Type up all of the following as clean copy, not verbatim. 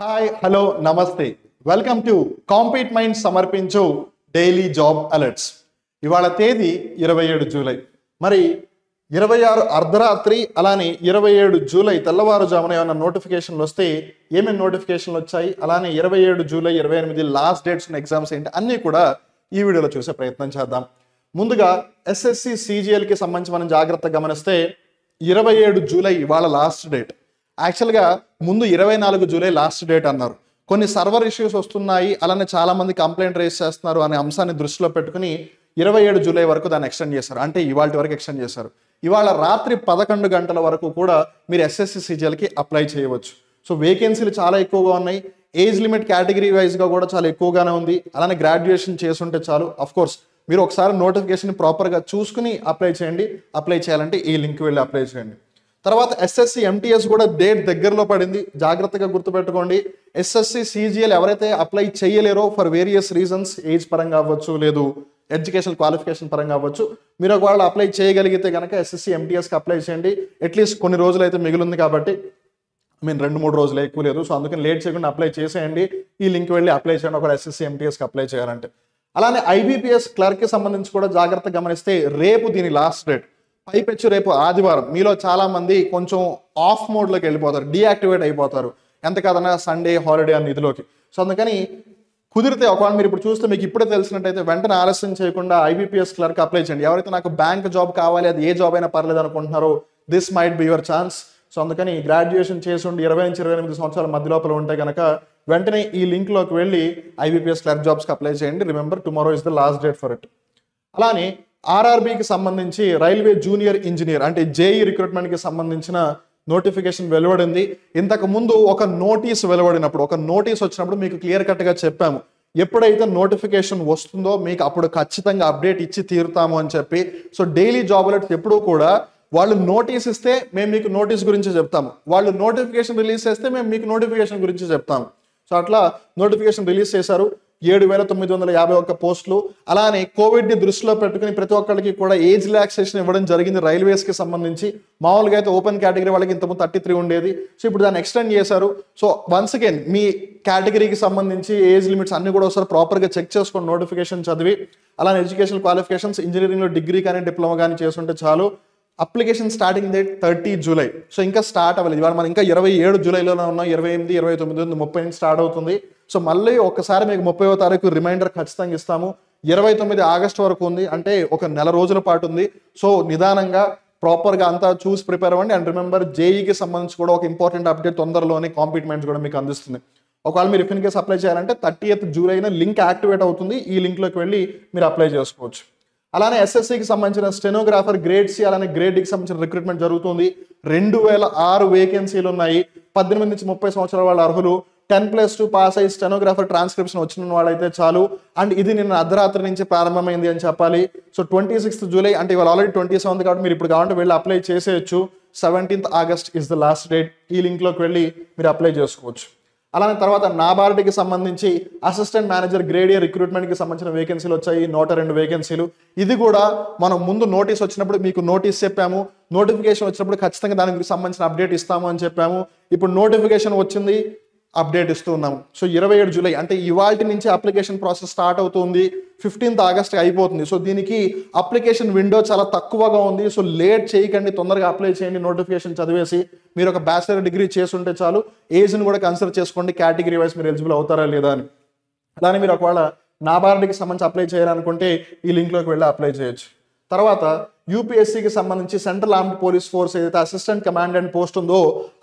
Hi hello నమస్తే welcome to compete mind సమర్పించు daily job alerts. ఇవాళ తేదీ 27 జూలై. మరి 26 అర్ధరాత్రి అలానే 27 జూలై తెల్లవారుజామున ఏమైనా నోటిఫికేషన్లు వస్తే ఏమేమి నోటిఫికేషన్లు వచ్చాయి, అలానే 27 జూలై 28 లాస్ట్ డేట్స్ ఉన్న ఎగ్జామ్స్ ఏంటి అన్నీ కూడా ఈ వీడియోలో చూసే ప్రయత్నం చేద్దాం. ముందుగా ఎస్ఎస్సి సిజిఎల్కి సంబంధించి మనం జాగ్రత్తగా గమనిస్తే 27 జూలై ఇవాళ లాస్ట్ డేట్. యాక్చువల్గా ముందు 24 జూలై లాస్ట్ డేట్ అన్నారు. కొన్ని సర్వర్ ఇష్యూస్ వస్తున్నాయి, అలానే చాలా మంది కంప్లైంట్ రేస్ చేస్తున్నారు అనే అంశాన్ని దృష్టిలో పెట్టుకుని 27 జూలై వరకు దాన్ని ఎక్స్టెండ్ చేశారు. అంటే ఇవాళ వరకు ఎక్స్టెండ్ చేశారు. ఇవాళ రాత్రి 11 గంటల వరకు కూడా మీరు ఎస్ఎస్సి సిజిఎల్కి అప్లై చేయవచ్చు. సో వేకెన్సీలు చాలా ఎక్కువగా ఉన్నాయి. ఏజ్ లిమిట్ కేటగిరీ వైజ్గా కూడా చాలా ఎక్కువగానే ఉంది. అలానే గ్రాడ్యుయేషన్ చేసుంటే చాలు. అఫ్ కోర్స్ మీరు ఒకసారి నోటిఫికేషన్ ప్రాపర్గా చూసుకుని అప్లై చేయండి. అప్లై చేయాలంటే ఈ లింక్ వెళ్ళి అప్లై చేయండి. తర్వాత ఎస్ఎస్సి ఎంటీఎస్ కూడా డేట్ దగ్గరలో పడింది, జాగ్రత్తగా గుర్తుపెట్టుకోండి. ఎస్ఎస్సి సిజిఎల్ ఎవరైతే అప్లై చేయలేరో ఫర్ వేరియస్ రీజన్స్, ఏజ్ పరంగా అవ్వచ్చు, లేదు ఎడ్యుకేషన్ క్వాలిఫికేషన్ పరంగా అవ్వచ్చు, మీరు ఒకవేళ అప్లై చేయగలిగితే కనుక ఎస్ఎస్సి ఎంటీఎస్కి అప్లై చేయండి. అట్లీస్ట్ కొన్ని రోజులు అయితే మిగిలింది కాబట్టి, 2-3 రోజులు ఎక్కువ లేదు. సో అందుకని లేట్ చేయకుండా అప్లై చేసేయండి. ఈ లింక్ వెళ్ళి అప్లై చేయండి ఒకవేళ ఎస్ఎస్సి ఎంటీఎస్కి అప్లై చేయాలంటే. అలానే ఐబీపీఎస్ క్లర్క్కి సంబంధించి కూడా జాగ్రత్తగా గమనిస్తే రేపు దీని లాస్ట్ డేట్. పైపెచ్చు రేపు ఆదివారం. మీలో చాలా మంది కొంచెం ఆఫ్ మోడ్లోకి వెళ్ళిపోతారు, డీయాక్టివేట్ అయిపోతారు, ఎంత కాదన్నా సండే హాలిడే అన్న ఇదిలోకి. సో అందుకని కుదిరితే ఒకవేళ మీరు ఇప్పుడు చూస్తే మీకు ఇప్పుడే తెలిసినట్టయితే వెంటనే ఆలస్యం చేయకుండా ఐబీపీఎస్ క్లర్క్ అప్లై చేయండి. ఎవరైతే నాకు బ్యాంక్ జాబ్ కావాలి, అది ఏ జాబ్ అయినా పర్లేదు అనుకుంటున్నారో, this might be your chance. So అందుకని గ్రాడ్యుయేషన్ చేసి ఉండి 20-28 సంవత్సరాల మధ్య లోపల ఉంటే కనుక వెంటనే ఈ లింక్లోకి వెళ్ళి ఐబీపీఎస్ క్లర్క్ జాబ్స్కి అప్లై చేయండి. Remember tomorrow is the last date for it. అలానే ఆర్ఆర్బీకి సంబంధించి రైల్వే జూనియర్ ఇంజనీర్ అంటే జేఈ రిక్రూట్మెంట్కి సంబంధించిన నోటిఫికేషన్ వెలువడింది. ఇంతకు ముందు ఒక నోటీస్ వెలువడినప్పుడు, ఒక నోటీస్ వచ్చినప్పుడు మీకు క్లియర్ కట్గా చెప్పాము, ఎప్పుడైతే నోటిఫికేషన్ వస్తుందో మీకు అప్పుడు ఖచ్చితంగా అప్డేట్ ఇచ్చి తీరుతాము అని చెప్పి. సో డైలీ జాబ్ అలర్ట్స్ ఎప్పుడూ కూడా వాళ్ళు నోటీస్ ఇస్తే మేము మీకు నోటీస్ గురించి చెప్తాము, వాళ్ళు నోటిఫికేషన్ రిలీజ్ చేస్తే మేము మీకు నోటిఫికేషన్ గురించి చెప్తాము. సో అట్లా నోటిఫికేషన్ రిలీజ్ చేశారు. 7,951 పోస్టులు. అలానే కోవిడ్ని దృష్టిలో పెట్టుకుని ప్రతి ఒక్కరికి కూడా ఏజ్ రిలాక్సేషన్ ఇవ్వడం జరిగింది రైల్వేస్కి సంబంధించి. మామూలుగా అయితే ఓపెన్ కేటగిరీ వాళ్ళకి ఇంతకుముందు 33 ఉండేది. సో ఇప్పుడు దాన్ని ఎక్స్టెండ్ చేశారు. సో వన్స్ అగైన్ మీ కేటగిరీకి సంబంధించి ఏజ్ లిమిట్స్ అన్ని కూడా ఒకసారి ప్రాపర్గా చెక్ చేసుకోండి, నోటిఫికేషన్ చదివి. అలానే ఎడ్యుకేషన్ క్వాలిఫికేషన్స్ ఇంజనీరింగ్లో డిగ్రీ కానీ డిప్లొమా కానీ చేస్తుంటే చాలు. Application starting date 30 July. So ఇంకా స్టార్ట్ అవ్వలేదు. ఇవాళ మనం ఇంకా 27 జూలైలోనే ఉన్నాం. 28, 29, 30 నుంచి స్టార్ట్ అవుతుంది. సో మళ్ళీ ఒక్కసారి మీకు 30వ తారీఖు రిమైండర్ ఖచ్చితంగా ఇస్తాము. 29 ఆగస్టు వరకు ఉంది, అంటే ఒక నెల రోజుల పాటు ఉంది. సో నిదానంగా ప్రాపర్గా అంతా చూసి ప్రిపేర్ అవ్వండి. అండ్ రిమెంబర్ జేఈకి సంబంధించి కూడా ఒక ఇంపార్టెంట్ అప్డేట్ తొందరలోనే కాంపీట్ మైండ్స్ కూడా మీకు అందిస్తుంది. ఒకవేళ మీరు ఇన్ కేసు అప్లై చేయాలంటే 30th జూలైన లింక్ యాక్టివేట్ అవుతుంది. ఈ లింక్లోకి వెళ్ళి మీరు అప్లై చేసుకోవచ్చు. అలానే ఎస్ఎస్సికి సంబంధించిన స్టెనోగ్రాఫర్ గ్రేడ్ సి అలానే గ్రేడ్ డికి సంబంధించిన రిక్రూట్మెంట్ జరుగుతుంది. 2006 వేకెన్సీలు ఉన్నాయి. 18 నుంచి 30 సంవత్సరాల వాళ్ళ అర్హులు. 10+2 పాస్ అయ్యి స్టెనోగ్రాఫర్ ట్రాన్స్క్రిప్షన్ వచ్చిన వాళ్ళైతే చాలు. అండ్ ఇది నిన్న అర్ధరాత్రి నుంచి ప్రారంభమైంది అని చెప్పాలి. సో 26th జూలై అంటే ఇవాళ ఆల్రెడీ 27 కాబట్టి మీరు ఇప్పుడు కావాలంటే వెళ్ళి అప్లై చేసేయచ్చు. 17th August is the last date. ఈ లింక్లోకి వెళ్ళి మీరు అప్లై చేసుకోవచ్చు. అలానే తర్వాత నాబార్డ్కి సంబంధించి అసిస్టెంట్ మేనేజర్ గ్రేడ్ ఏ రిక్రూట్మెంట్కి సంబంధించిన వేకెన్సీలు వచ్చాయి, 102 వేకెన్సీలు. ఇది కూడా మనం ముందు నోటీస్ వచ్చినప్పుడు మీకు నోటీస్ చెప్పాము, నోటిఫికేషన్ వచ్చినప్పుడు ఖచ్చితంగా దానికి సంబంధించిన అప్డేట్ ఇస్తాము అని చెప్పాము. ఇప్పుడు నోటిఫికేషన్ వచ్చింది, అప్డేట్ ఇస్తూ ఉన్నాము. సో 27 జూలై అంటే ఇవాల్టి నుంచి అప్లికేషన్ ప్రాసెస్ స్టార్ట్ అవుతుంది. 15th ఆగస్ట్ అయిపోతుంది. సో దీనికి అప్లికేషన్ విండో చాలా తక్కువగా ఉంది. సో లేట్ చేయకండి, తొందరగా అప్లై చేయండి. నోటిఫికేషన్ చదివేసి మీరు ఒక బ్యాచిలర్ డిగ్రీ చేస్తుంటే చాలు. ఏజ్ని కూడా కన్సిడర్ చేసుకోండి, కేటగిరీ వైజ్ మీరు ఎలిజిబుల్ అవుతారా లేదా అని. అలానే మీరు ఒకవేళ నాబార్డ్కి సంబంధించి అప్లై చేయాలనుకుంటే ఈ లింక్లోకి వెళ్ళి అప్లై చేయొచ్చు. తర్వాత యూపీఎస్సీకి సంబంధించి సెంట్రల్ ఆర్మ్డ్ పోలీస్ ఫోర్స్ ఏదైతే అసిస్టెంట్ కమాండెంట్ పోస్ట్ ఉందో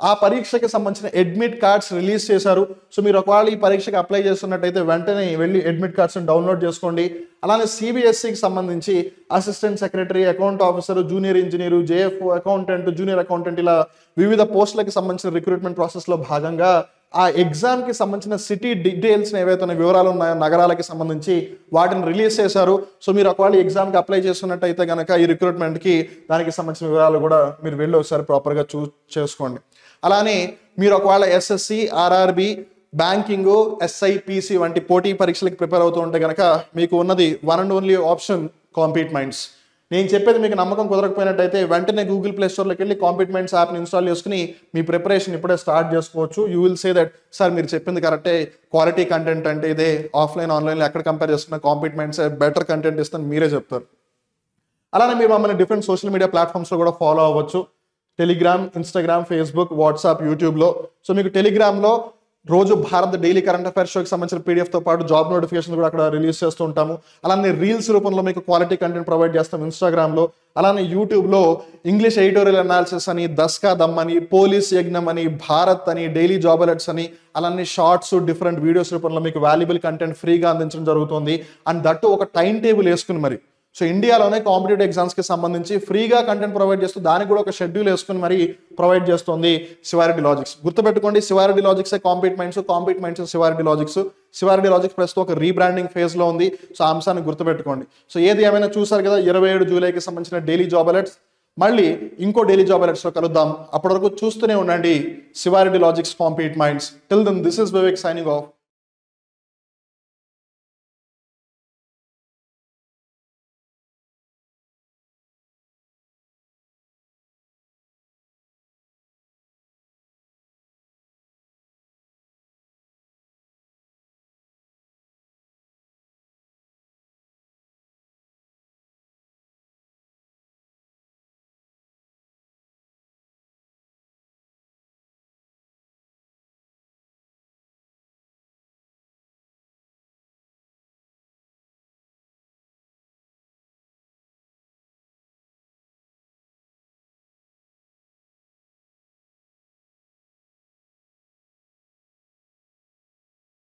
ఆ పరీక్షకి సంబంధించిన అడ్మిట్ కార్డ్స్ రిలీజ్ చేశారు. సో మీరు ఒకవేళ ఈ పరీక్షకి అప్లై చేస్తున్నట్టయితే వెంటనే వెళ్ళి అడ్మిట్ కార్డ్స్ని డౌన్లోడ్ చేసుకోండి. అలానే సిబిఎస్సికి సంబంధించి assistant secretary, account officer, junior engineer, JF accountant, junior accountant ఇలా వివిధ పోస్టులకి సంబంధించిన రిక్రూట్మెంట్ ప్రాసెస్లో భాగంగా ఆ ఎగ్జామ్కి సంబంధించిన సిటీ డీటెయిల్స్ ఏవైతే వివరాలు ఉన్నాయో నగరాలకి సంబంధించి వాటిని రిలీజ్ చేశారు. సో మీరు ఒకవేళ ఎగ్జామ్కి అప్లై చేస్తున్నట్టయితే కనుక ఈ రిక్రూట్మెంట్కి దానికి సంబంధించిన వివరాలు కూడా మీరు వెళ్ళి ఒకసారి ప్రాపర్గా చేసుకోండి. అలానే మీరు ఒకవేళ ఎస్ఎస్సి, ఆర్ఆర్బి, బ్యాంకింగ్, ఎస్ఐపిసి వంటి పోటీ పరీక్షలకు ప్రిపేర్ అవుతూ ఉంటే కనుక మీకు ఉన్నది one and only option compete minds. నేను చెప్పేది మీకు నమ్మకం కుదరకపోయినట్టయితే వెంటనే గూగుల్ ప్లే స్టోర్లోకి వెళ్ళి కాంపీట్ మైండ్స్ యాప్ని ఇన్స్టాల్ చేసుకుని మీ ప్రిపరేషన్ ఇప్పుడే స్టార్ట్ చేసుకోవచ్చు. You will say that sir మీరు చెప్పింది కరెక్టే, క్వాలిటీ కంటెంట్ అంటే ఇదే, ఆఫ్లైన్ ఆన్లైన్లో ఎక్కడ కంపేర్ చేసుకున్న కాంపీట్ మైండ్స్ బెటర్ కంటెంట్ ఇస్తాను మీరే చెప్తారు. అలానే మీరు మమ్మల్ని డిఫరెంట్ సోషల్ మీడియా ప్లాట్ఫామ్స్లో కూడా ఫాలో అవ్వచ్చు. టెలిగ్రామ్, ఇన్స్టాగ్రామ్, ఫేస్బుక్, వాట్సాప్, యూట్యూబ్లో. సో మీకు టెలిగ్రామ్లో రోజు భారత్ డైలీ కరెంట్ అఫైర్స్ షోకి సంబంధించిన పీడిఎఫ్తో పాటు జాబ్ నోటిఫికేషన్ కూడా అక్కడ రిలీజ్ చేస్తూ ఉంటాము. అలానే రీల్స్ రూపంలో మీకు క్వాలిటీ కంటెంట్ ప్రొవైడ్ చేస్తాం ఇన్స్టాగ్రామ్లో. అలానే యూట్యూబ్లో ఇంగ్లీష్ ఎడిటోరియల్ అనాలిసిస్ అని, దస్కా దమ్ అని, పోలీస్ యజ్ఞం అని, భారత్ అని, డైలీ జాబ్ అలర్ట్స్ అని, అలానే షార్ట్స్, డిఫరెంట్ వీడియోస్ రూపంలో మీకు వాల్యుబుల్ కంటెంట్ ఫ్రీగా అందించడం జరుగుతుంది. అండ్ దట్టు ఒక టైం టేబుల్ వేసుకుని మరి, సో ఇండియాలోనే కాంపిటేటివ్ ఎగ్జామ్స్కి సంబంధించి ఫ్రీగా కంటెంట్ ప్రొవైడ్ చేస్తూ దానికి కూడా ఒక షెడ్యూల్ వేసుకుని మరి ప్రొవైడ్ చేస్తుంది శివారెడ్డి లాజిక్స్. గుర్తుపెట్టుకోండి, శివారెడ్డి లాజిక్సే compete minds, compete minds Sivareddy logics. Sivareddy logics ప్రస్తుతం ఒక రీబ్రాండింగ్ ఫేజ్లో ఉంది. సో ఆ అంశాన్ని గుర్తుపెట్టుకోండి. సో ఏది ఏమైనా చూసారు కదా 27 జూలైకి సంబంధించిన డైలీ జాబ్ అలర్ట్స్. మళ్ళీ ఇంకో డైలీ జాబ్ అలర్ట్స్లో కలుద్దాం. అప్పటి వరకు చూస్తూనే ఉండండి Sivareddy logics, compete minds. Till then this is Vivek signing of.